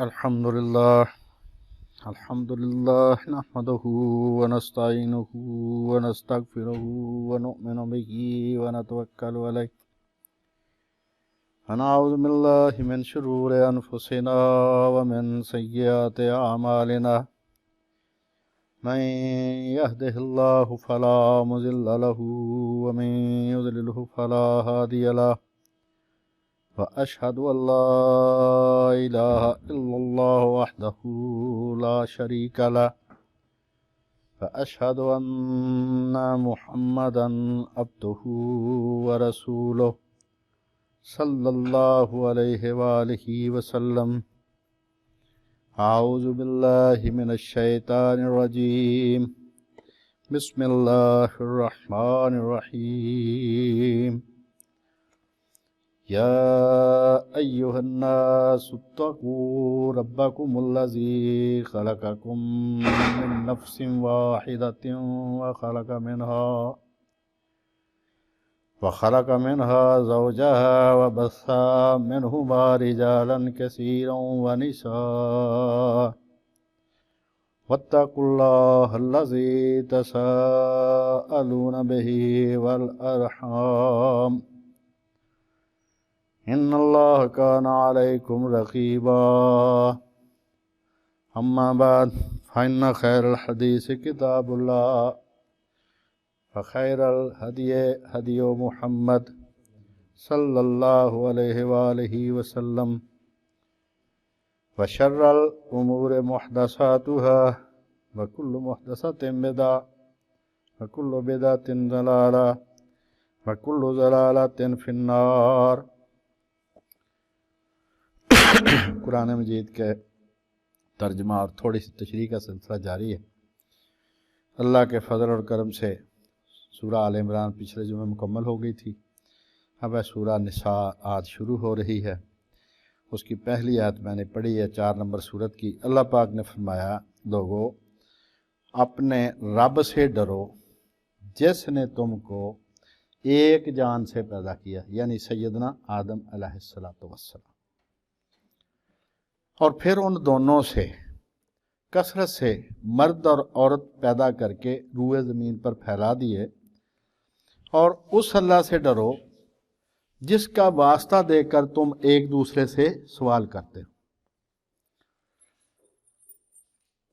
الحمدللہ نحمده ونستعینه ونستغفره ونؤمن به ونتوکل علیہ ونعوذ باللہ من شرور انفسنا ومن سیئات اعمالنا من يهده الله فلا مضل له ومن يضلله فلا هادي له وأشهد أن لا إله إلا الله وحده لا شريك له وأشهد أن محمدا عبده ورسوله صلى الله عليه وآله وسلم. أعوذ بالله من الشيطان الرجيم. بسم الله الرحمن الرحيم. يا أيها الناس اتقوا ربكم الذي خلقكم من نفس واحدة وخلق منها زوجها وبث منهما رجالا كثيرا ونساء واتقوا الله الذي تساءلون به والأرحام إن الله كان عليكم رقيبا. أما بعد فإن خير الحديث كتاب الله وخير الهدي هدي محمد صلى الله عليه وآله وسلم وشر الأمور محدثاتها وكل محدثة بدعة وكل بدعة ضلالة وكل ضلالة في النار. قرآن مجید کے ترجمہ اور تھوڑی سی تشریح کا سلسلہ جاری ہے. اللہ کے فضل اور کرم سے سورہ آل عمران پچھلے جمعے مکمل ہو گئی تھی. اب سورہ نساء آج شروع ہو رہی ہے. اس کی پہلی آیت میں نے پڑھی ہے 4 نمبر سورت کی. اللہ پاک نے فرمایا لوگو اپنے رب سے ڈرو جس نے تم کو ایک جان سے پیدا کیا، یعنی سیدنا آدم علیہ السلام، اور پھر ان دونوں سے کثرت سے مرد اور عورت پیدا کر کے روئے زمین پر پھیلا دیے، اور اس اللہ سے ڈرو جس کا واسطہ دے کر تم ایک دوسرے سے سوال کرتے ہو،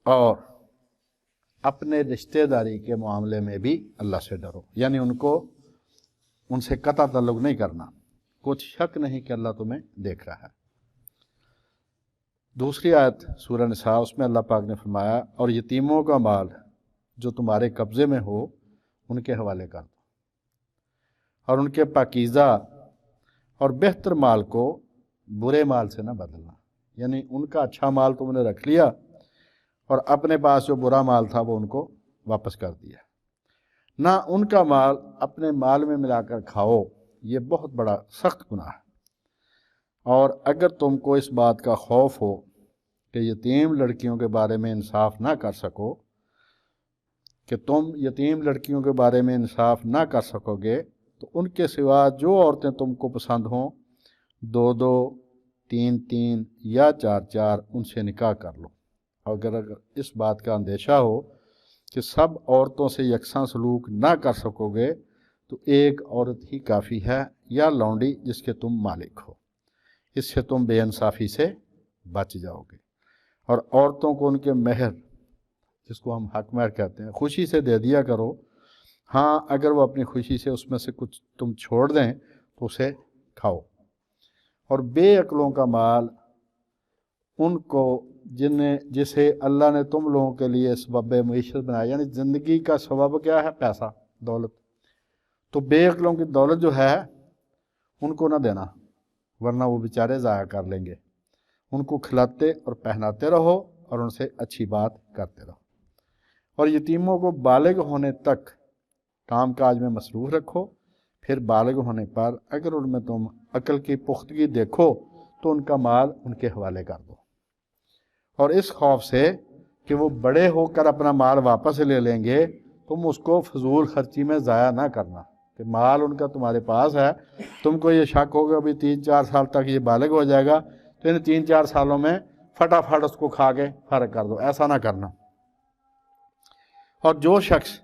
اور اپنے رشتہ داری کے معاملے میں بھی اللہ سے ڈرو، یعنی ان سے قطع تعلق نہیں کرنا. کچھ شک نہیں کہ اللہ تمہیں دیکھ رہا ہے. دوسری آیت سورہ نساء، اس میں اللہ پاک نے فرمایا اور یتیموں کا مال جو تمہارے قبضے میں ہو ان کے حوالے کر دو، اور ان کے پاکیزہ اور بہتر مال کو برے مال سے نہ بدلنا. یعنی ان کا اچھا مال تم نے رکھ لیا اور اپنے پاس جو برا مال تھا وہ ان کو واپس کر دیا. نہ ان کا مال اپنے مال میں ملا کر کھاؤ، یہ بہت بڑا سخت گناہ ہے. اور اگر تم کو اس بات کا خوف ہو کہ یتیم لڑکیوں کے بارے میں انصاف نہ کر سکو، کہ تم یتیم لڑکیوں کے بارے میں انصاف نہ کر سکو گے، تو ان کے سوا جو عورتیں تم کو پسند ہوں 2-2 3-3 یا 4-4 ان سے نکاح کر لو. اگر اس بات کا اندیشہ ہو کہ سب عورتوں سے یکساں سلوک نہ کر سکو گے تو ایک عورت ہی کافی ہے، یا لونڈی جس کے تم مالک ہو. اس سے تم بے انصافی سے بچ جاؤ گے. اور عورتوں کو ان کے مہر، جس کو ہم حق مہر کہتے ہیں، خوشی سے دے دیا کرو. ہاں اگر وہ اپنی خوشی سے اس میں سے کچھ تم چھوڑ دیں تو اسے کھاؤ. اور بے عقلوں کا مال ان کو جسے اللہ نے تم لوگوں کے لیے سبب معیشت بنایا، یعنی زندگی کا سبب کیا ہے؟ پیسہ، دولت. تو بے عقلوں کی دولت جو ہے ان کو نہ دینا، ورنہ وہ بیچارے ضائع کر لیں گے. ان کو کھلاتے اور پہناتے رہو اور ان سے اچھی بات کرتے رہو. اور یتیموں کو بالغ ہونے تک کام کاج میں مصروف رکھو. پھر بالغ ہونے پر اگر ان میں تم عقل کی پختگی دیکھو تو ان کا مال ان کے حوالے کر دو. اور اس خوف سے کہ وہ بڑے ہو کر اپنا مال واپس لے لیں گے، تم اس کو فضول خرچی میں ضائع نہ کرنا. کہ مال ان کا تمہارے پاس ہے، تم کو یہ شک ہوگا ابھی 3-4 سال تک یہ بالغ ہو جائے گا، تو ان 3-4 سالوں میں फटाफट उसको खा के फारग कर दो, ऐसा ना करना। और जो शख्स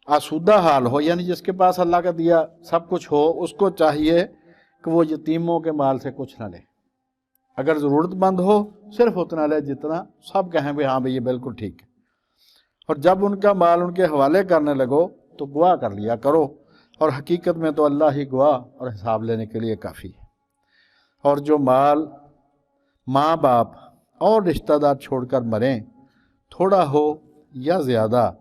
आसूदा हाल हो, यानी जिसके पास अल्लाह का दिया सब कुछ हो, उसको चाहिए कि वो यतीमों के माल से कुछ ना ले। अगर ज़रूरतमंद हो सिर्फ उतना ले जितना सब कहें भी हाँ भाई ये बिल्कुल ठीक है। और जब उनका माल उनके हवाले करने लगो तो गवाह कर लिया करो, और हकीकत में तो अल्लाह ही गवाह और हिसाब लेने के लिए काफ़ी है। और जो माल माँ बाप और रिश्तेदार छोड़कर मरें, थोड़ा हो या ज़्यादा,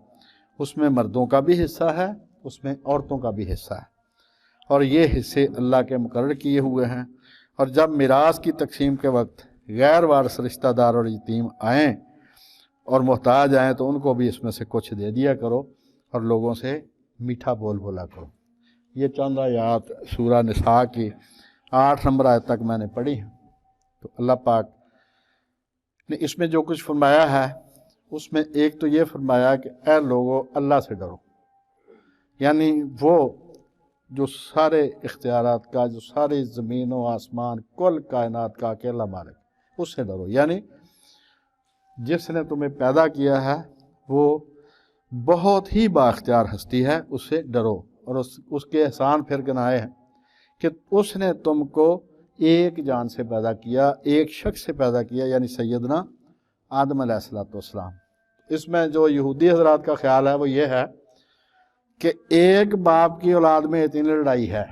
उसमें मर्दों का भी हिस्सा है, उसमें औरतों का भी हिस्सा है, और ये हिस्से अल्लाह के मुकर्रर किए हुए हैं। और जब मिरास की तकसीम के वक्त गैर वारिस रिश्तेदार और यतीम आएँ और मोहताज आएँ तो उनको भी इसमें से कुछ दे दिया करो, और लोगों से मीठा बोल बोला करो। ये चंद आयात सूरह निसा की 8 नंबर आयत तक मैंने पढ़ी है। तो अल्लाह पाक ने इसमें जो कुछ फरमाया है उसमें एक तो ये फरमाया कि ऐ लोगों अल्लाह से डरो, यानी वो जो सारे इख्तियारात का, जो सारे ज़मीन व आसमान कुल कायनात का अकेला मालिक, उससे डरो। यानी जिसने तुम्हें पैदा किया है वो बहुत ही बाख्तियार हस्ती है, उससे डरो। और उसके एहसान फिर गिनाए हैं कि उसने तुमको एक जान से पैदा किया, एक शख्स से पैदा किया, यानी सैयदना आदम अलैहिस्सलाम। इसमें जो यहूदी हजरात का ख्याल है वो ये है कि एक बाप की औलाद में इतनी लड़ाई है,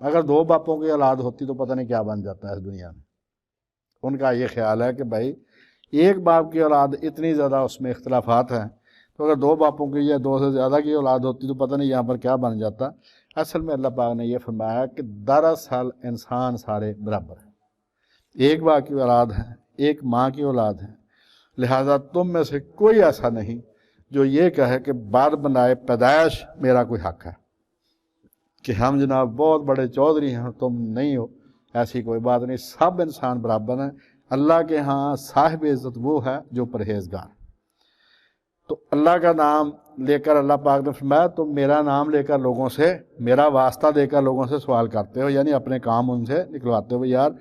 अगर 2 बापों की औलाद होती तो पता नहीं क्या बन जाता है इस दुनिया में। उनका ये ख्याल है कि भाई एक बाप की औलाद इतनी ज़्यादा उसमें इख्तलाफात हैं, तो अगर 2 बापों की या 2 से ज़्यादा की औलाद होती तो पता नहीं यहाँ पर क्या बन जाता। असल में अल्लाह पाक ने यह फरमाया कि दरअसल इंसान सारे बराबर हैं, एक बाप की औलाद है, एक माँ की औलाद है। लिहाजा तुम में से कोई ऐसा नहीं जो ये कहे कि बाद बनाए पैदाइश मेरा कोई हक है, कि हम जनाब बहुत बड़े चौधरी हैं तुम नहीं हो। ऐसी कोई बात नहीं, सब इंसान बराबर हैं। अल्लाह के यहाँ साहिब इज़्ज़त वो है जो परहेजगार। तो अल्लाह का नाम लेकर अल्लाह पाक ने फरमाया तुम मेरा नाम लेकर लोगों से, मेरा वास्ता देकर लोगों से सवाल करते हो, यानी अपने काम उनसे निकलवाते हो। यार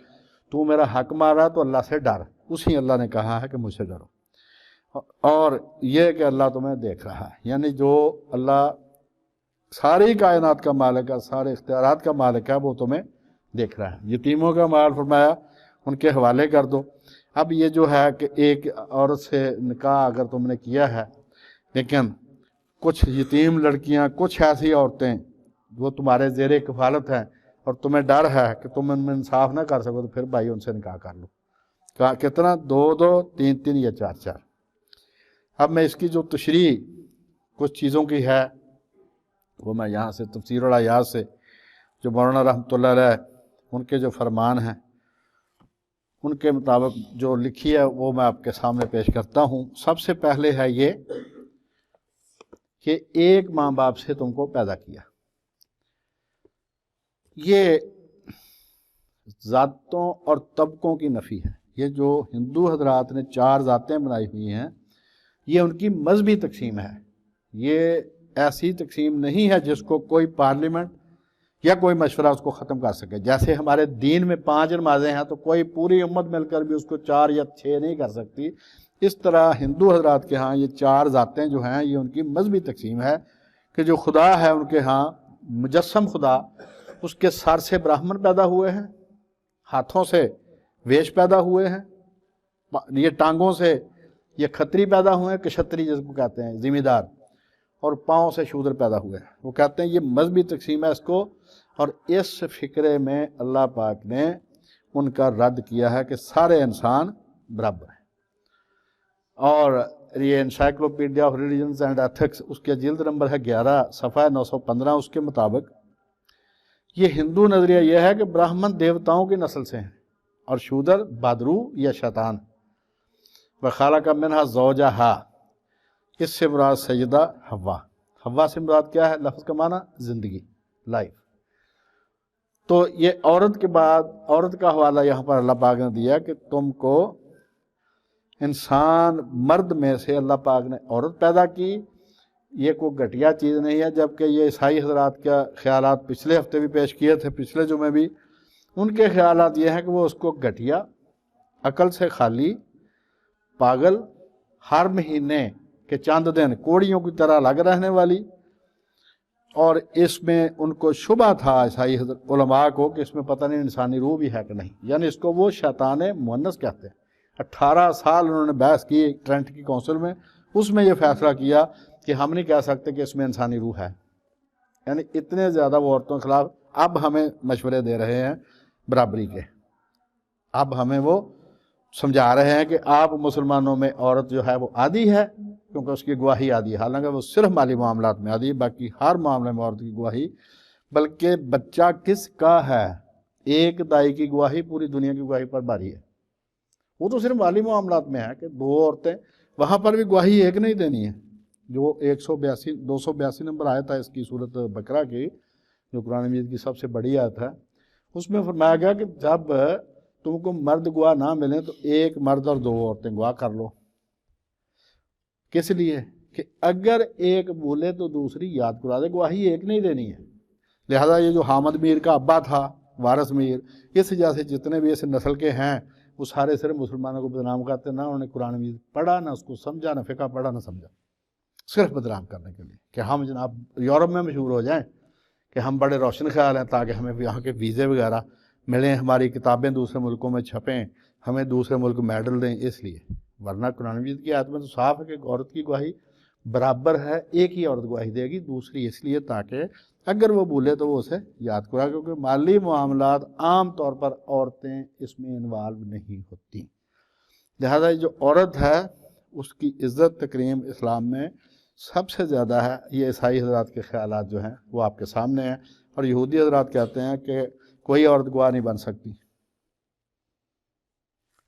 तू मेरा हक मारा तो अल्लाह से डर, उसी अल्लाह ने कहा है कि मुझसे डरो। और ये कि अल्लाह तुम्हें देख रहा है, यानी जो अल्लाह सारी कायनात का मालिक है, सारे इख्तियारात का मालिक है, वो तुम्हें देख रहा है। यतीमों का माल फरमाया उनके हवाले कर दो। अब ये जो है कि एक औरत से निकाह अगर तुमने किया है, लेकिन कुछ यतीम लड़कियां, कुछ ऐसी औरतें वो तुम्हारे ज़ेरे कफालत हैं और तुम्हें डर है कि तुम उनमें इंसाफ ना कर सको, तो फिर भाई उनसे निकाह कर लो। कहा कितना, 2-2, 3-3 या 4-4। अब मैं इसकी जो तशरीह कुछ चीज़ों की है वो मैं यहाँ से तफसीर और आयात से जो मौलाना रहमतुल्लाह अलैह उनके जो फरमान हैं उनके मुताबिक जो लिखी है वो मैं आपके सामने पेश करता हूँ। सबसे पहले है ये कि एक माँ बाप से तुमको पैदा किया। ये ज़ातों और तबकों की नफ़ी है। ये जो हिंदू हजरात ने 4 ज़ातें बनाई हुई हैं ये उनकी मजहबी तकसीम है। ये ऐसी तकसीम नहीं है जिसको कोई पार्लियामेंट या कोई मशवरा उसको ख़त्म कर सके। जैसे हमारे दीन में 5 नमाजें हैं तो कोई पूरी उम्मत मिलकर भी उसको 4 या 6 नहीं कर सकती। इस तरह हिंदू हजरात के यहाँ ये 4 ज़ातें जो हैं ये उनकी मजहबी तकसीम है कि जो खुदा है उनके यहाँ मुजस्सम खुदा, उसके सर से ब्राह्मण पैदा हुए हैं, हाथों से वेश पैदा हुए हैं, ये टांगों से ये खत्री पैदा हुए हैं, क्षत्रिय जिसको कहते हैं ज़िम्मेदार, और पाँव से शूद्र पैदा हुए हैं। वो कहते हैं ये मजहबी तकसीम है इसको, और इस फ़िक्रे में अल्लाह पाक ने उनका रद्द किया है कि सारे इंसान बराबर हैं। और ये encyclopedia of religions and ethics उसके जिल्द नंबर है 11 सफ़ा 915, उसके मुताबिक ये हिंदू नज़रिया यह है कि ब्राह्मण देवताओं की नस्ल से हैं और शूद्र बादरू या शैतान। व खालक़ मिन्हा ज़ौजहा, इससे मुराद सैयदा हव्वा। हव्वा से मुराद क्या है? लफ्ज़ का माना ज़िंदगी, लाइफ। तो ये औरत के बाद औरत का हवाला यहाँ पर अल्लाह पाक ने दिया कि तुमको इंसान मर्द में से अल्लाह पाक ने औरत पैदा की। ये कोई घटिया चीज़ नहीं है, जबकि ये ईसाई हजरात का ख्यालात पिछले हफ्ते भी पेश किए थे, पिछले जुमे भी। उनके ख्यालात ये हैं कि वो उसको घटिया अकल से खाली, पागल, हर महीने के चंद दिन कोड़ियों की तरह लग रहने वाली। और इसमें उनको शुबा था ईसाई उलमा को कि इसमें पता नहीं इंसानी रूह भी है कि नहीं, यानी इसको वो शैतान मुअन्नस कहते हैं। 18 साल उन्होंने बहस की ट्रेंट की काउंसिल में, उसमें ये फैसला किया कि हम नहीं कह सकते कि इसमें इंसानी रूह है। यानी इतने ज़्यादा वो औरतों के खिलाफ अब हमें मशवरे दे रहे हैं बराबरी के। अब हमें वो समझा रहे हैं कि आप मुसलमानों में औरत जो है वो आदी है, क्योंकि उसकी गवाही आदी है। हालांकि वो सिर्फ माली मामलात में आदी है, बाकी हर मामले में औरत की गवाही। बल्कि बच्चा किसका है, एक दाई की गवाही पूरी दुनिया की गवाही पर भारी है। वो तो सिर्फ माली मामलात में है कि दो औरतें, वहाँ पर भी गवाही एक नहीं देनी है। जो 282 नंबर आया था इसकी सूरत बकरा की, जो कुरान मजीद की सबसे बड़ी आयत है, उसमें फरमाया गया कि जब तुमको मर्द गवाह ना मिले तो एक मर्द और 2 औरतें गवाह कर लो। किस लिए? कि अगर एक बोले तो दूसरी याद करा दे, गवाही एक नहीं देनी है। लिहाजा ये जो हामद मीर का अब्बा था, वारस मीर, इस जैसे जितने भी इस नस्ल के हैं, वो सारे सिर्फ मुसलमानों को बदनाम करते। ना उन्होंने कुरान मजीद पढ़ा, ना उसको समझा, ना फ़िक़्ह पढ़ा, ना समझा, सिर्फ बदनाम करने के लिए कि हम जनाब यूरोप में मशहूर हो जाएं, कि हम बड़े रोशन ख्याल हैं, ताकि हमें यहाँ के वीज़े वगैरह मिलें, हमारी किताबें दूसरे मुल्कों में छपें, हमें दूसरे मुल्क मेडल दें, इसलिए। वरना कुरान मजीद की आयत में तो साफ है कि औरत की गवाही बराबर है, एक ही औरत गवाही देगी, दूसरी इसलिए ताकि अगर वो भूले तो वो उसे याद करा, क्योंकि माली मामलात आम तौर पर औरतें इसमें इन्वॉल्व नहीं होती। लिहाजा जो औरत है उसकी इज़्ज़त तकरीम इस्लाम में सबसे ज़्यादा है। ये ईसाई हज़रात के ख़यालात जो हैं वो आपके सामने हैं। और यहूदी हज़रात कहते हैं कि कोई औरत गवाह नहीं बन सकती।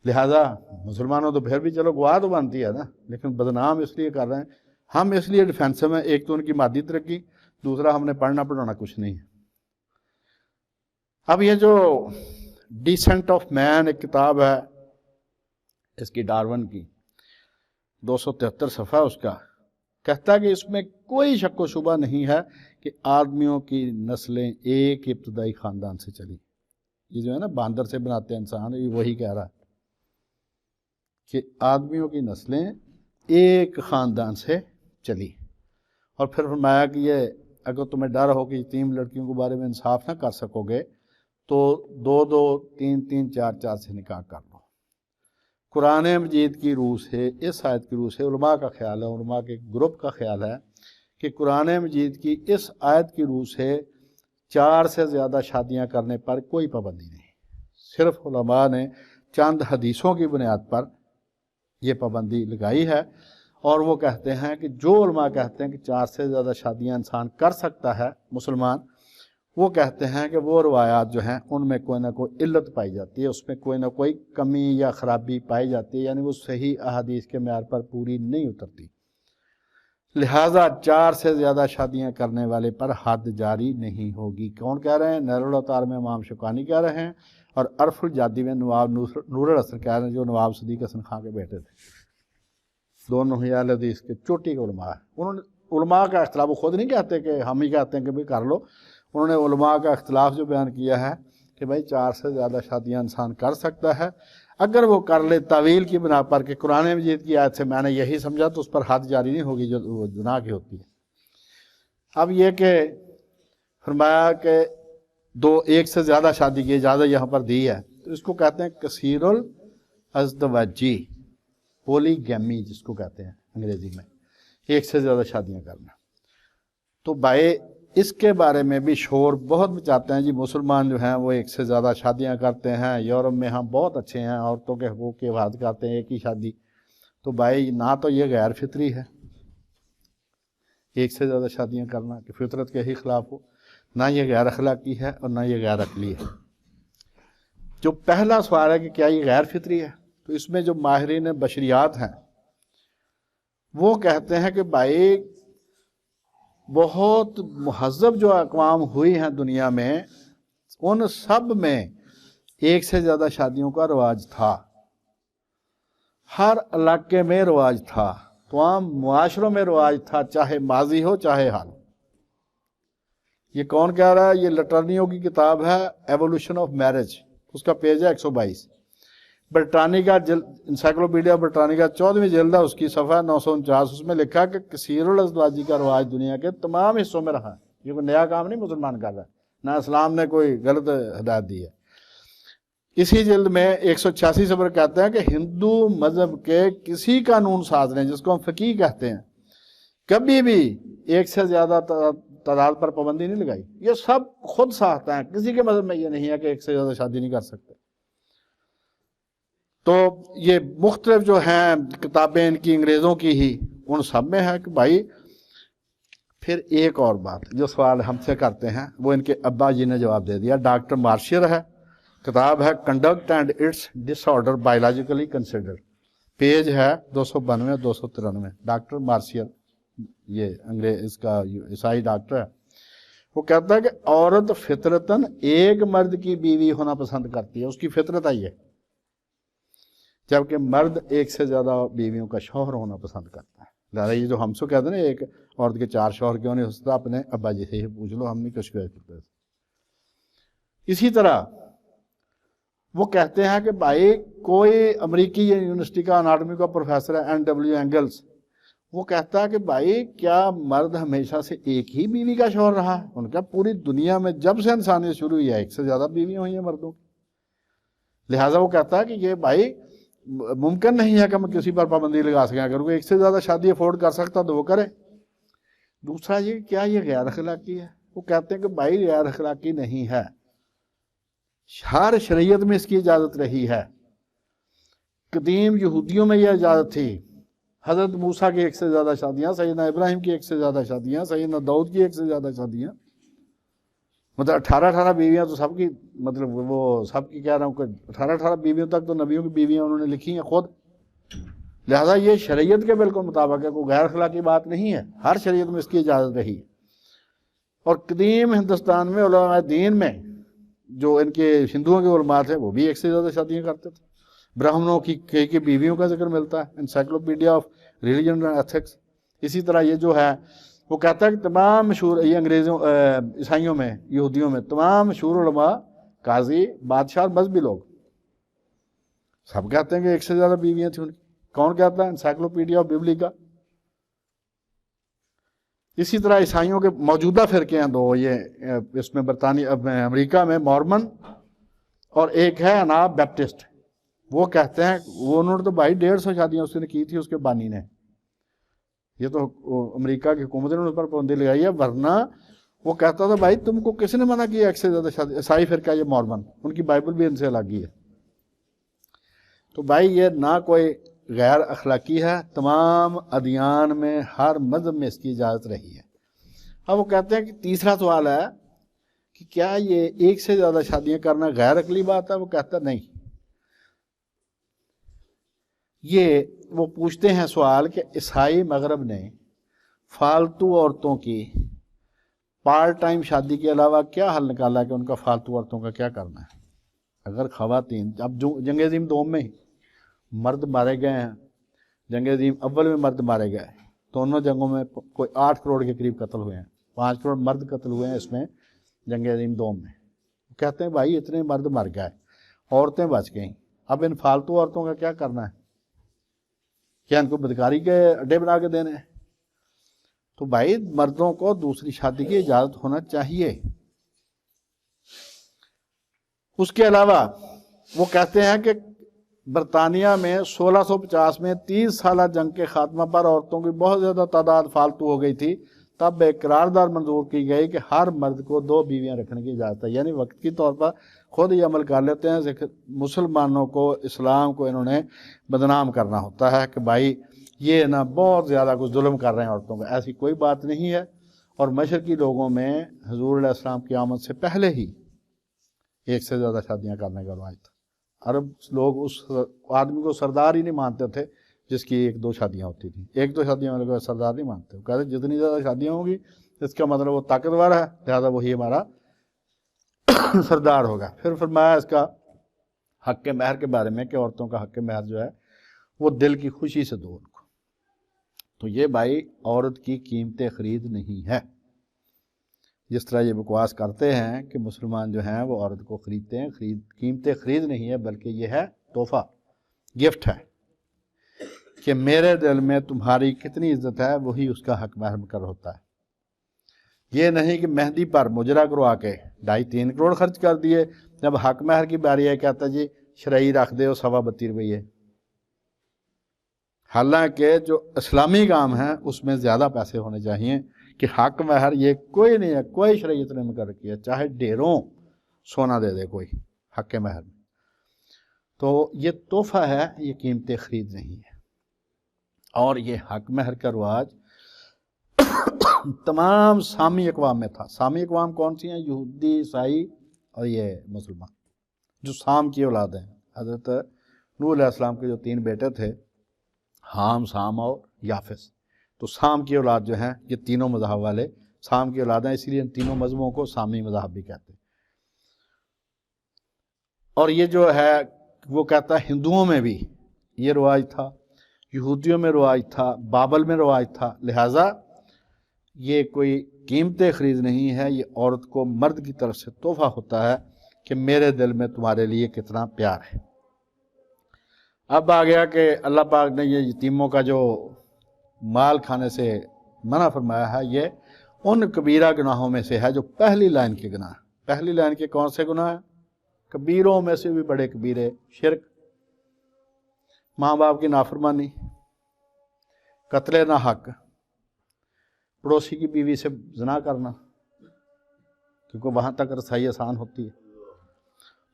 लिहाजा मुसलमानों तो फिर भी चलो गवाह तो बनती है ना, लेकिन बदनाम इसलिए कर रहे हैं हम, इसलिए डिफेंसिव में। एक तो उनकी मादी तरक्की, दूसरा हमने पढ़ना पढ़ाना कुछ नहीं है। अब ये जो डिसेंट ऑफ मैन एक किताब है इसकी, डार्विन की, 273 सफ़ा उसका, कहता है कि इसमें कोई शक व शुबा नहीं है कि आदमियों की नस्लें एक इब्तदाई ख़ानदान से चली। ये जो है ना बांदर से बनाते हैं इंसान, ये वही कह रहा है कि आदमियों की नस्लें एक ख़ानदान से चली। और फिर फरमाया कि ये अगर तुम्हें डर हो कि यतीम लड़कियों के बारे में इंसाफ ना कर सकोगे तो 2-2, 3-3, 4-4 से निकाह कर लो। कुरान मजीद की रूह से, इस आयत की रूह से उलमा का ख्याल है, उलमा के ग्रुप का ख्याल है कि कुरान मजीद की इस आयत की रूह से 4 से ज़्यादा शादियां करने पर कोई पाबंदी नहीं। सिर्फ उलमा ने चंद हदीसों की बुनियाद पर यह पाबंदी लगाई है। और वो कहते हैं कि जो उलमा कहते हैं कि 4 से ज़्यादा शादियां इंसान कर सकता है मुसलमान, वो कहते हैं कि वो रवायात जो हैं उनमें कोई ना कोई इल्लत पाई जाती है, उसमें कोई ना कोई कमी या ख़राबी पाई जाती है, यानी वो सही अहादीस के म्यार पर पूरी नहीं उतरती। लिहाजा 4 से ज़्यादा शादियां करने वाले पर हद जारी नहीं होगी। कौन कह रहे हैं? नैरुल अवतार में इमाम शुकानी कह रहे हैं, और अरफुल जादी में नवाब नूरुल हसन कह रहे हैं, जो नवाब सदीक हसन खां के बेटे थे। दोनों ही अहले हदीस के चोटी के उलमा है। उन्होंने उलमा का इख्तिलाफ, वो खुद नहीं कहते कि हम ही कहते हैं कि भाई कर लो, उन्होंने उलमा का इख्तिलाफ जो बयान किया है कि भाई 4 से ज़्यादा शादियां इंसान कर सकता है, अगर वो कर ले तावील की बिना पर कि कुरान मजीद की आयत से मैंने यही समझा, तो उस पर हद जारी नहीं होगी जो वो गुनाह की होती है। अब ये कि फरमाया कि 1 से ज़्यादा शादी की इजाज़त यहाँ पर दी है, तो इसको कहते हैं कसीरुल अज़दवाजी, पोलीगैमी जिसको कहते हैं अंग्रेज़ी में, 1 से ज़्यादा शादियाँ करना। तो भाई इसके बारे में भी शोर बहुत मचाते हैं जी, मुसलमान जो हैं वो 1 से ज़्यादा शादियां करते हैं, यूरोप में हम बहुत अच्छे हैं, औरतों के हकूक़ की हिफाज़त करते हैं, एक ही शादी। तो भाई ना तो ये गैर फितरी है 1 से ज़्यादा शादियां करना कि फितरत के ही ख़िलाफ़ हो, ना ये गैर अखलाकी है और ना ये गैर अकली है। जो पहला सवाल है कि क्या ये गैर फितरी है, तो इसमें जो माहिरीन बशरियात हैं वो कहते हैं कि भाई बहुत महज़ब जो अक़वाम हुई हैं दुनिया में, उन सब में 1 से ज़्यादा शादियों का रवाज था, हर इलाके में रवाज था, तमाम मुआशरों में रवाज था, चाहे माजी हो चाहे हाल। ये कौन कह रहा है? ये लटर्नियों की किताब है एवोल्यूशन ऑफ मैरिज, उसका पेज है 122। برٹانیکا انسائکلوپیڈیا برٹانیکا 14ویں جلد ہے، اس کی صفحہ 949، اس میں لکھا کہ کثیر الازواجی کا رواج دنیا کے تمام حصوں میں رہا ہے۔ یہ کوئی نیا کام نہیں مسلمان کر رہا ہے، نہ اسلام نے کوئی غلط ہدایت دی ہے۔ اسی جلد میں 186 صفحہ کہتے ہیں کہ ہندو مذہب کے کسی قانون ساز نے، جس کو ہم فقیہ کہتے ہیں، کبھی بھی ایک سے زیادہ تعداد پر پابندی نہیں لگائی۔ یہ سب خود ساختہ ہیں، کسی کے مذہب میں یہ نہیں ہے کہ ایک سے زیادہ شادی نہیں کر سکتے۔ تو یہ مختلف جو ہیں کتابیں ان کی انگریزوں کی ہی، ان سب میں ہے کہ بھائی پھر ایک اور بات جو سوال ہم سے کرتے ہیں وہ ان کے ابا جی نے جواب دے دیا۔ ڈاکٹر مارشل ہے، کتاب ہے conduct and its disorder biologically consider, page ہے 292 293۔ ڈاکٹر مارشل یہ انگریز اس کا عیسائی ڈاکٹر ہے، وہ کہتا ہے کہ عورت فطرتاً ایک مرد کی بیوی ہونا پسند کرتی ہے، اس کی فطرت آئی ہے، جبکہ مرد ایک سے زیادہ بیویوں کا شوہر ہونا پسند کرتا ہے۔ لہٰذا یہ جو ہم سے کہتے ہیں نا ایک عورت کے 4 شوہر کیوں نہیں ہو سکتا، اپنے ابا جی سے ہی پوچھ لو، ہم نہیں کچھ کہتے۔ اسی طرح وہ کہتے ہیں کہ بھائی کوئی امریکی یونیورسٹی کا اناٹمی کا پروفیسر ہے این.ڈبلیو. اینگلز، وہ کہتا ہے کہ بھائی کیا مرد ہمیشہ سے ایک ہی بیوی کا شوہر رہا ہے؟ ان کا پوری دنیا میں جب سے انسانیت شروع ہوئی ہے ایک سے زیادہ بیویاں ہوئی ہیں مردوں کی۔ لہٰذا وہ کہتا ہے کہ یہ بھائی ممکن نہیں ہے کہ ہم کسی پر پابندی لگا سکیں، اگر کوئی ایک سے زیادہ شادی افورڈ کر سکتا تو وہ کرے۔ دوسرا یہ کیا یہ غیر اخلاقی ہے؟ وہ کہتے ہیں کہ بھائی غیر اخلاقی نہیں ہے، ہر شریعت میں اس کی اجازت رہی ہے۔ قدیم یہودیوں میں یہ اجازت تھی، حضرت موسیٰ کی ایک سے زیادہ شادیاں، سیدنا ابراہیم کی ایک سے زیادہ شادیاں، سیدنا داؤد کی ایک سے زیادہ شادیاں، مطلب 18 بیویاں تو سب کی، مطلب وہ سب کی کہہ رہا ہوں کہ 18 بیویوں تک تو نبیوں کی بیویاں انہوں نے لکھی ہیں خود۔ لہٰذا یہ شریعت کے بالکل مطابق ہے، کوئی غیر اخلاقی بات نہیں ہے، ہر شریعت میں اس کی اجازت رہی ہے۔ اور قدیم ہندوستان میں علماء دین میں جو ان کے ہندوؤں کے علماء تھے وہ بھی ایک سے زیادہ شادیاں کرتے تھے۔ برہمنوں کی کئی بیویوں کا ذکر ملتا ہے encyclopedia of Religion and Ethics. اسی طرح یہ جو ہے وہ کہتا ہے کہ تمام مشہور یہ انگریزوں عیسائیوں میں یہودیوں میں تمام مشہور علماء، قاضی، بادشاہ، مذہبی لوگ سب کہتے ہیں کہ ایک سے زیادہ بیویاں تھیں ان کی۔ کون کہتا ہے؟ Encyclopedia of Biblica. اسی طرح عیسائیوں کے موجودہ فرقے ہیں دو، یہ اس میں برطانیہ امریکہ میں مورمن اور ایک ہے اناب بیپٹسٹ۔ وہ کہتے ہیں وہ انہوں نے تو بھائی 150 شادیاں اس نے کی تھی اس کے بانی نے، یہ تو امریکہ کی حکومت نے ان پر پابندی لگائی ہے، ورنہ وہ کہتا تھا بھائی تم کو کس نے منع کیا ایک سے زیادہ شادی؟ عیسائی فرقہ یہ مورمن، ان کی بائبل بھی ان سے الگ ہی ہے۔ تو بھائی یہ نہ کوئی غیر اخلاقی ہے، تمام ادیان میں ہر مذہب میں اس کی اجازت رہی ہے۔ اب وہ کہتے ہیں کہ تیسرا سوال ہے کہ کیا یہ ایک سے زیادہ شادیاں کرنا غیر عقلی بات ہے؟ وہ کہتا ہے نہیں۔ یہ وہ پوچھتے ہیں سوال کہ عیسائی مغرب نے فالتو عورتوں کی پارٹ ٹائم شادی کے علاوہ کیا حل نکالا کہ ان کا فالتو عورتوں کا کیا کرنا ہے؟ اگر خواتین، اب جنگ عظیم دوم میں مرد مارے گئے ہیں، جنگ عظیم اول میں مرد مارے گئے، دونوں جنگوں میں کوئی 8 کروڑ کے قریب قتل ہوئے ہیں، 5 کروڑ مرد قتل ہوئے ہیں اس میں جنگ عظیم دوم میں۔ کہتے ہیں بھائی اتنے مرد مر گئے، عورتیں بچ گئیں، اب ان فالتو عورتوں کا کیا کرنا ہے؟ کیا ان کو بدکاری کے اڈے بنا کے دینے ہیں؟ تو بھائی مردوں کو دوسری شادی کی اجازت ہونا چاہیے۔ اس کے علاوہ وہ کہتے ہیں کہ برطانیہ میں 1650 میں 30 سالہ جنگ کے خاتمہ پر عورتوں کی بہت زیادہ تعداد فالتو ہو گئی تھی، تب ایک قرارداد منظور کی گئی کہ ہر مرد کو 2 بیویاں رکھنے کی اجازت ہے۔ یعنی وقت کی طور پر خود یہ عمل کر لیتے ہیں، مسلمانوں کو، اسلام کو انہوں نے بدنام کرنا ہوتا ہے کہ بھائی یہ نا بہت زیادہ کچھ ظلم کر رہے ہیں عورتوں کا۔ ایسی کوئی بات نہیں ہے۔ اور مشرقی لوگوں میں حضور علیہ السلام کی آمد سے پہلے ہی ایک سے زیادہ شادیاں کرنے کا رواج تھا۔ عرب لوگ اس آدمی کو سردار ہی نہیں مانتے تھے جس کی 1-2 شادیاں ہوتی تھیں، 1-2 شادیاں والے کو سردار نہیں مانتے، وہ کہتے جتنی زیادہ شادیاں ہوں گی اس کا مطلب وہ طاقتور ہے، لہٰذا وہی ہمارا سردار ہوگا۔ پھر فرمایا اس کا حق مہر کے بارے میں کہ عورتوں کا حق مہر جو ہے وہ دل کی خوشی سے دو ان کو۔ تو یہ بھائی عورت کی قیمت خرید نہیں ہے، جس طرح یہ بکواس کرتے ہیں کہ مسلمان جو ہیں وہ عورت کو خریدتے ہیں، قیمت خرید نہیں ہے بلکہ یہ ہے تحفہ۔ गिफ्ट है कि मेरे दिल में तुम्हारी कितनी इज्जत है वही उसका हक महर कर होता है। ये नहीं कि मेहंदी पर मुजरा करवा के 2.5-3 करोड़ खर्च कर दिए, जब हक महर की बारी है कहता जी शरई रख दे 32.25 रुपये। हालांकि जो इस्लामी काम है उसमें ज़्यादा पैसे होने चाहिए कि हक महर ये कोई नहीं है, कोई शरीयत ने मुकर रखी है, चाहे ढेरों सोना दे दे कोई हक महर में। तो ये तोहफा है, ये कीमतें खरीद नहीं है। और ये हक महर का रवाज तमाम सामी अक़वाम में था। सामी अक़वाम कौन सी हैं? यहूदी, ईसाई और ये मुसलमान, जो साम की औलाद हैं। हज़रत नूह अलैहिस्सलाम के जो 3 बेटे थे, हाम, साम और याफिस, तो साम की औलाद जो हैं ये तीनों मज़हब वाले साम की औलाद हैं, इसीलिए इन तीनों मज़हबों को सामी मज़हब भी कहते हैं। और ये जो है वो कहता है हिंदुओं में भी ये रवाज था, यहूदियों में रवाज था, बाबल में रवाज था। लिहाजा ये कोई कीमतें खरीद नहीं है, ये औरत को मर्द की तरफ से तोहफा होता है कि मेरे दिल में तुम्हारे लिए कितना प्यार है। अब आ गया कि अल्लाह पाक ने ये यतीमों का जो माल खाने से मना फरमाया है, ये उन कबीरा गुनाहों में से है जो पहली लाइन के गुनाह। पहली लाइन के कौन से गुनाह? कबीरों में से भी बड़े कबीरे, शिरक, माँ बाप की नाफरमानी, कत्ले ना हक, पड़ोसी की बीवी से ज़िना करना, क्योंकि वहाँ तक रसाई आसान होती है।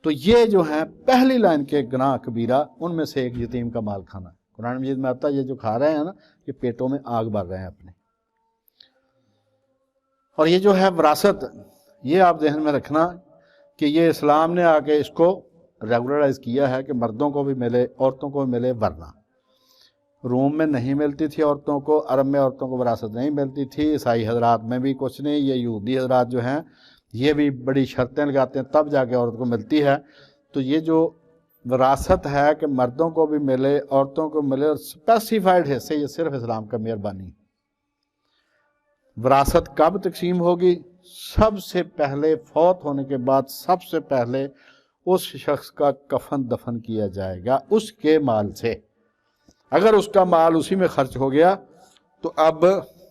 तो ये जो है पहली लाइन के गुनाह कबीरा, उनमें से एक यतीम का माल खाना। कुरान मजीद में आता है ये जो खा रहे हैं ना, ये पेटों में आग भर रहे हैं अपने। और ये जो है विरासत, ये आप ذہن में रखना कि ये इस्लाम ने आके इसको रेगुलराइज किया है कि मर्दों को भी मिले, औरतों को भी मिले। वरना रोम में नहीं मिलती थी औरतों को, अरब में औरतों को विरासत नहीं मिलती थी, ईसाई हजरात में भी कुछ नहीं, ये यहूदी हजरात जो हैं ये भी बड़ी शर्तें लगाते हैं तब जाके औरत को मिलती है। तो ये जो विरासत है कि मर्दों को भी मिले, औरतों को मिले, और स्पेसिफाइड हिस्से, ये सिर्फ इस्लाम का मेहरबानी। विरासत कब तकसीम होगी? सबसे पहले फौत होने के बाद सबसे पहले उस शख्स का कफन दफन किया जाएगा उसके माल से। अगर उसका माल उसी में खर्च हो गया तो अब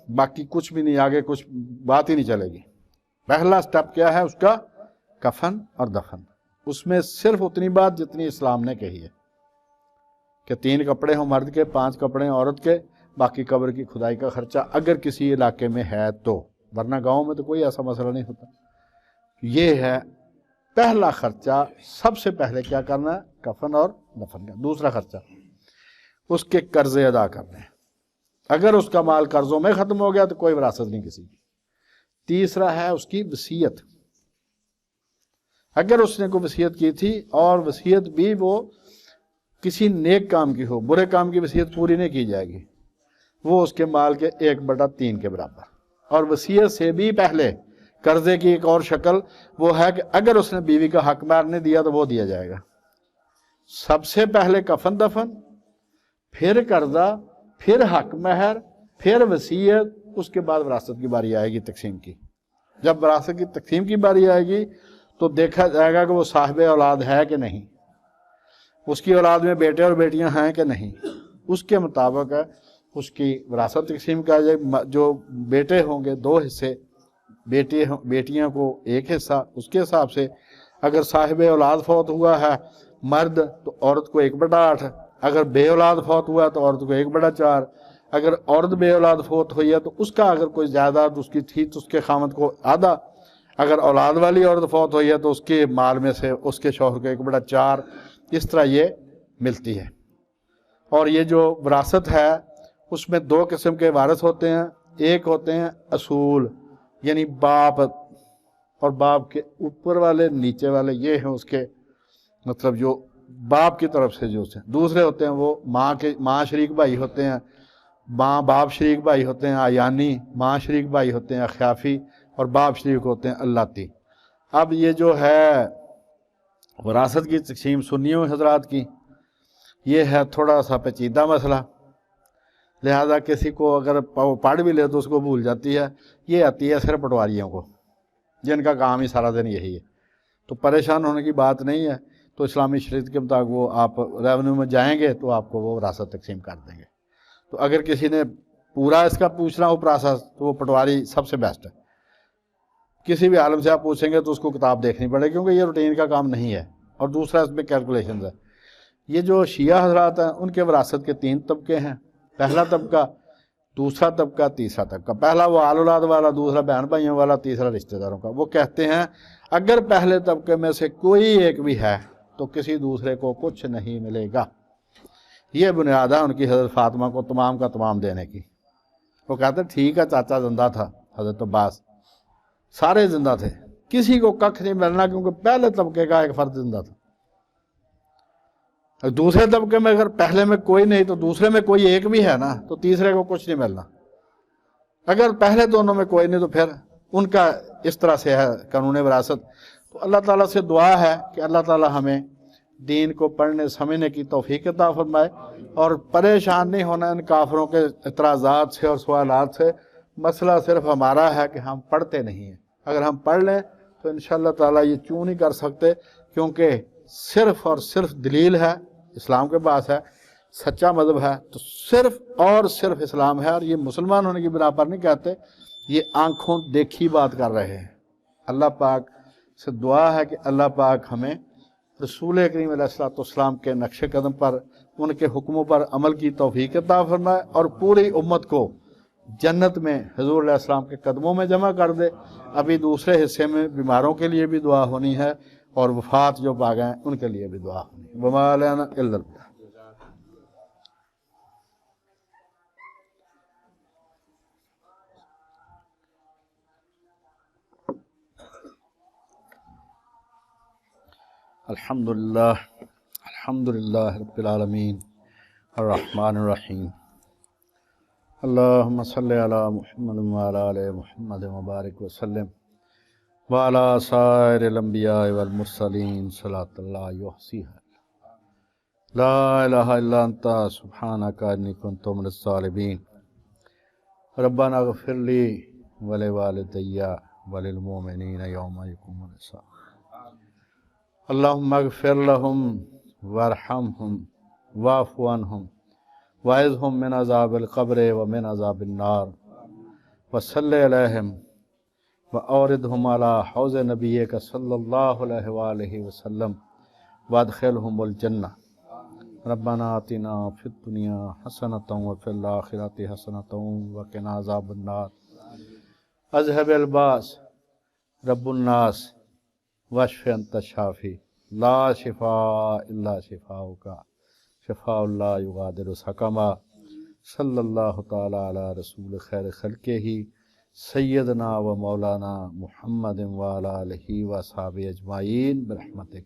बाकी कुछ भी नहीं, आगे कुछ बात ही नहीं चलेगी। पहला स्टेप क्या है? उसका कफन और दफन। उसमें सिर्फ उतनी बात जितनी इस्लाम ने कही है कि 3 कपड़े हों मर्द के, 5 कपड़े औरत के, बाकी कब्र की खुदाई का खर्चा अगर किसी इलाके में है तो, वरना गाँव में तो कोई ऐसा मसला नहीं होता। ये है पहला खर्चा। सबसे पहले क्या करना है? कफन और दफन का। दूसरा खर्चा उसके कर्जे अदा करने। अगर उसका माल कर्जों में ख़त्म हो गया तो कोई विरासत नहीं किसी की। तीसरा है उसकी वसीयत। अगर उसने कोई वसीयत की थी और वसीयत भी वो किसी नेक काम की हो, बुरे काम की वसीयत पूरी नहीं की जाएगी, वो उसके माल के 1/3 के बराबर। और वसीयत से भी पहले कर्जे की एक और शक्ल वो है कि अगर उसने बीवी का हक महर नहीं दिया तो वो दिया जाएगा। सबसे पहले कफन दफन, फिर कर्जा, फिर हक महर, फिर वसीयत, उसके बाद विरासत की बारी आएगी तकसीम की। जब विरासत की तकसीम की बारी आएगी तो देखा जाएगा कि वो साहिब औलाद है कि नहीं, उसकी औलाद में बेटे और बेटियां हैं कि नहीं। उसके मुताबिक उसकी विरासत तकसीम का जाए। जो बेटे होंगे 2 हिस्से, बेटियां को 1 हिस्सा, उसके हिसाब से अगर साहिब औलाद फौत हुआ है मर्द तो औरत को 1/8, अगर बे औलाद फौत हुआ तो औरत को 1/4, अगर औरत बे औलाद फौत हुई है तो उसका अगर कोई जायदाद उसकी थी तो उसके खामद को आधा, अगर औलाद वाली औरत फौत हुई है तो उसके माल में से उसके शौहर को 1/4। इस तरह ये मिलती है। और ये जो विरासत है उसमें 2 किस्म के वारिस होते हैं। एक होते हैं असूल, यानी बाप और बाप के ऊपर वाले, नीचे वाले, ये हैं उसके मतलब जो बाप की तरफ से जो से। दूसरे होते हैं वो माँ शरीक भाई होते हैं, माँ बाप शरीक भाई होते हैं आयानी, माँ शरीक भाई होते हैं अख्याफी, और बाप शरीक होते हैं अल्लाती। अब ये जो है विरासत की तकसीम सुन्नियों हजरात की, ये है थोड़ा सा पेचीदा मसला। लिहाजा किसी को अगर पढ़ भी ले तो उसको भूल जाती है। ये आती है सिर्फ पटवारियों को, जिनका काम ही सारा दिन यही है। तो परेशान होने की बात नहीं है। تو اسلامی شریعت کے مطابق وہ آپ ریونیو میں جائیں گے تو آپ کو وہ وراثت تقسیم کر دیں گے۔ تو اگر کسی نے پورا اس کا پوچھنا ہو پروسیس تو وہ پٹواری سب سے بیسٹ ہے۔ کسی بھی عالم سے آپ پوچھیں گے تو اس کو کتاب دیکھنی پڑے، کیونکہ یہ روٹین کا کام نہیں ہے، اور دوسرا اس میں کیلکولیشنز ہے۔ یہ جو شیعہ حضرات ہیں ان کے وراثت کے 3 طبقے ہیں، پہلا طبقہ، دوسرا طبقہ، تیسرا طبقہ۔ پہلا وہ آل اولاد والا، دوسرا بہن بھائیوں والا، تیسرا رشتہ داروں کا۔ وہ کہتے ہیں اگر پہلے طبقے میں سے کوئی ایک بھی ہے تو کسی دوسرے کو کچھ نہیں ملے گا۔ یہ بنیاد ہے ان کی حضرت فاطمہ کو تمام کا تمام دینے کی۔ وہ کہتے ہیں ٹھیک ہے چاچا زندہ تھا حضرت عباس، سارے زندہ تھے، کسی کو ککھ نہیں ملنا، کیونکہ پہلے طبقے کا ایک فرد زندہ تھا۔ دوسرے طبقے میں اگر پہلے میں کوئی نہیں تو دوسرے میں کوئی ایک بھی ہے نا، تو تیسرے کو کچھ نہیں ملنا۔ اگر پہلے دونوں میں کوئی نہیں تو پھر ان کا اس طرح سے ہے قانون وراثت۔ تو اللہ تعالیٰ سے دعا ہے کہ اللہ تعالیٰ ہمیں دین کو پڑھنے سمجھنے کی توفیق عطا فرمائے، اور پریشان نہیں ہونا ان کافروں کے اعتراضات سے اور سوالات سے۔ مسئلہ صرف ہمارا ہے کہ ہم پڑھتے نہیں ہیں۔ اگر ہم پڑھ لیں تو انشاءاللہ تعالیٰ یہ کیوں نہیں کر سکتے، کیونکہ صرف اور صرف دلیل ہے، اسلام کے پاس ہے، سچا مذہب ہے تو صرف اور صرف اسلام ہے۔ اور یہ مسلمان ہونے کی بنا پر نہیں کہتے، یہ آنکھوں دیکھی بات کر رہے ہیں۔ اللہ پاک سے دعا ہے کہ اللہ پاک ہمیں رسول کریم علیہ السلام کے نقش قدم پر، ان کے حکموں پر عمل کی توفیق عطا فرمائے، اور پوری امت کو جنت میں حضور علیہ السلام کے قدموں میں جمع کر دے۔ ابھی دوسرے حصے میں بیماروں کے لیے بھی دعا ہونی ہے، اور وفات جو پا گئے ان کے لیے بھی دعا ہونی ہے۔ وما علینا الا البلاغ۔ الحمدللہ رب العالمین الرحمن الرحیم، اللہم صلی علی محمد وعلی آل محمد وبارک وسلم وعلی سائر الانبیاء والمرسلین صلاۃ اللہ یحصیہا لا الہ الا انت سبحانک انی کنت من الظالمین۔ ربنا اغفر لی ولوالدی وللمؤمنین یوم یقوم الحساب۔ اللہم اغفر لہم وارحمہم واعف عنہم واعذہم من عذاب القبر ومن عذاب النار وصلی علیہم واوردہم علی حوض نبیک صلی اللہ علیہ وآلہ وسلم وادخلہم الجنہ۔ ربنا آتنا فی الدنیا حسنۃ وفی الآخرۃ حسنۃ وقنا عذاب النار۔ اذهب الباس رب الناس واشف انت الشافی لا شفاء الا شفاؤک شفاء لا یغادر سقما۔ صلی اللہ تعالی علی رسول خیر خلقہ سیدنا و مولانا محمد وعلی آلہ و اصحابہ اجمعین برحمتک۔